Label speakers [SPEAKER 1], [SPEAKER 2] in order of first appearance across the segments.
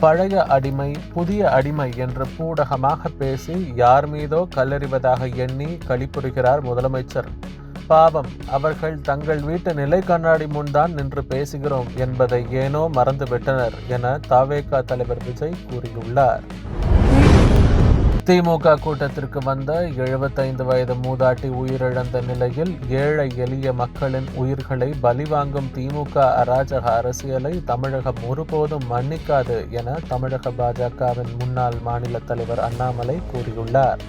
[SPEAKER 1] பழைய அடிமை புதிய அடிமை என்று பூடகமாக பேசி யார் மீதோ கல்லெறிவதாக எண்ணி களிப்புறுகிறார் முதலமைச்சர். பாவம், அவர்கள் தங்கள் வீட்டு நிலை கண்ணாடி முன்தான் நின்று பேசுகிறோம் என்பதை ஏனோ மறந்துவிட்டனர் என தவேக தலைவர் விஜய் கூறியுள்ளார். திமுக கூட்டத்திற்கு வந்த 75 வயது மூதாட்டி உயிரிழந்த நிலையில் ஏழை எளிய மக்களின் உயிர்களை பலிவாங்கும் திமுக அராஜக அரசியலை தமிழகம் ஒருபோதும் மன்னிக்காது என தமிழக பாஜகவின் முன்னாள் மாநில தலைவர் அண்ணாமலை கூறியுள்ளார்.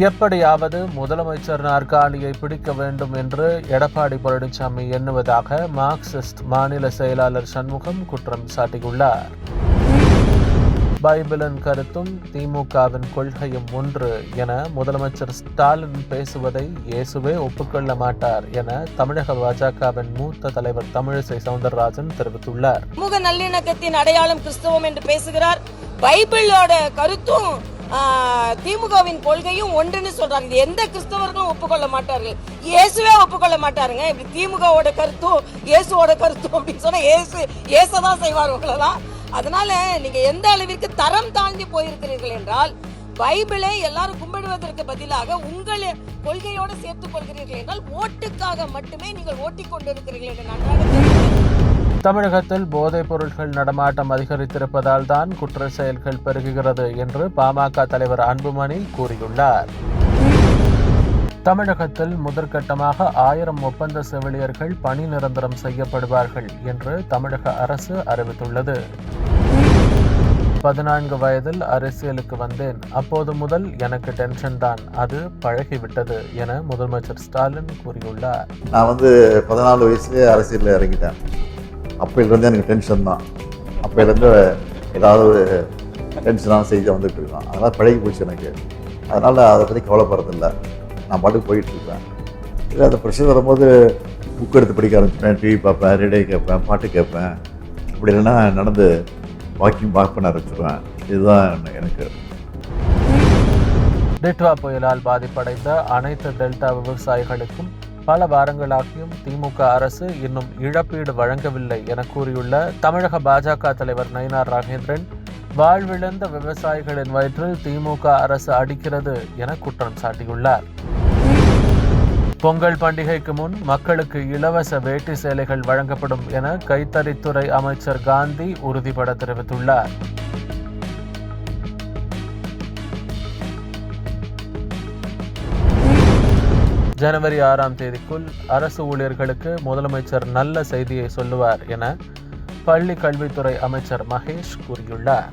[SPEAKER 1] எப்படியாவது முதலமைச்சர் நாற்காலியை பிடிக்க வேண்டும் என்று எடப்பாடி பழனிசாமி எண்ணுவதாக மார்க்சிஸ்ட் மாநில செயலாளர் சண்முகம் குற்றம் சாட்டியுள்ளார். பைபிளின் கருத்தும் திமுகவின் கொள்கையும் ஒன்று என முதலமைச்சர் ஸ்டாலின் பேசுவதை இயேசுவே ஒப்புக்கொள்ள மாட்டார் என தமிழக பாஜகவின் மூத்த தலைவர் தமிழிசை சவுந்தரராஜன் தெரிவித்துள்ளார்.
[SPEAKER 2] சமூக நல்லிணக்கத்தின் அடையாளம் கிறிஸ்தவம் என்று பேசுகிறார். பைபிளோட கருத்தும் திமுகவின் கொள்கையும் ஒன்றுன்னு சொல்றாங்க. இது எந்த கிறிஸ்தவர்களும் ஒப்புக்கொள்ள மாட்டார்கள், இயேசுவே ஒப்புக்கொள்ள மாட்டாருங்க. இப்படி திமுகவோட கருத்தும் இயேசுவோட கருத்தும் அப்படின்னு சொன்னா இயேசுதான் செய்வார் உங்களெல்லாம். அதனால நீங்க எந்த அளவிற்கு தரம் தாழ்ந்து போயிருக்கிறீர்கள் என்றால், பைபிளை எல்லாரும் கும்பிடுவதற்கு பதிலாக உங்கள் கொள்கையோடு சேர்த்துக் கொள்கிறீர்கள் என்றால் ஓட்டுக்காக மட்டுமே நீங்கள் ஓட்டிக் கொண்டிருக்கிறீர்கள் என்று நன்றாக.
[SPEAKER 1] தமிழகத்தில் போதைப் பொருட்கள் நடமாட்டம் அதிகரித்திருப்பதால் தான் குற்ற செயல்கள் பெருகுகிறது என்று பாமக தலைவர் அன்புமணி கூறியுள்ளார். தமிழகத்தில் முதற்கட்டமாக 1000 ஒப்பந்த செவிலியர்கள் பணி நிரந்தரம் செய்யப்படுவார்கள் என்று தமிழக அரசு அறிவித்துள்ளது. 14 வயதில் அரசியலுக்கு வந்தேன், அப்போது முதல் எனக்கு டென்ஷன் தான், அது பழகிவிட்டது என முதலமைச்சர் ஸ்டாலின் கூறியுள்ளார்.
[SPEAKER 3] நான் 14 வயசுலேயே அரசியலில் இறங்கிட்டேன். அப்போலேருந்து எனக்கு டென்ஷன் தான். அப்போலேருந்து ஏதாவது ஒரு டென்ஷனான செய்தி வந்துட்டு இருக்கான். அதனால் பழகி போச்சு எனக்கு. அதனால் அதை பற்றி கவலைப்படுறதில்லை. நான் பாட்டுக்கு போயிட்டுருப்பேன். இல்லை அந்த ப்ரெஷர் வரும்போது புக் எடுத்து படிக்க ஆரம்பிப்பேன், டிவி பார்ப்பேன், ரேடியோ கேட்பேன், பாட்டு கேட்பேன். அப்படி இல்லைன்னா நடந்து வாக் பண்ண ஆரம்பிச்சிடுவேன். இதுதான் எனக்கு.
[SPEAKER 1] டிட்வா புயலால் பாதிப்படைந்த அனைத்து டெல்டா விவசாயிகளுக்கும் பல வாரங்களாகியும் திமுக அரசு இன்னும் இழப்பீடு வழங்கவில்லை என கூறியுள்ள தமிழக பாஜக தலைவர் நயினார் நாகேந்திரன், வாழ்விழந்த விவசாயிகளின் வயிற்றில் திமுக அரசு அடிக்கிறது என குற்றம் சாட்டியுள்ளார். பொங்கல் பண்டிகைக்கு முன் மக்களுக்கு இலவச வேட்டி சேலைகள் வழங்கப்படும் என கைத்தறித்துறை அமைச்சர் காந்தி உறுதிபட தெரிவித்துள்ளார். ஜனவரி 6ஆம் தேதிக்குள் அரசு ஊழியர்களுக்கு முதலமைச்சர் நல்ல செய்தியை சொல்லுவார் என பள்ளி கல்வித்துறை அமைச்சர் மகேஷ் கூறியுள்ளார்.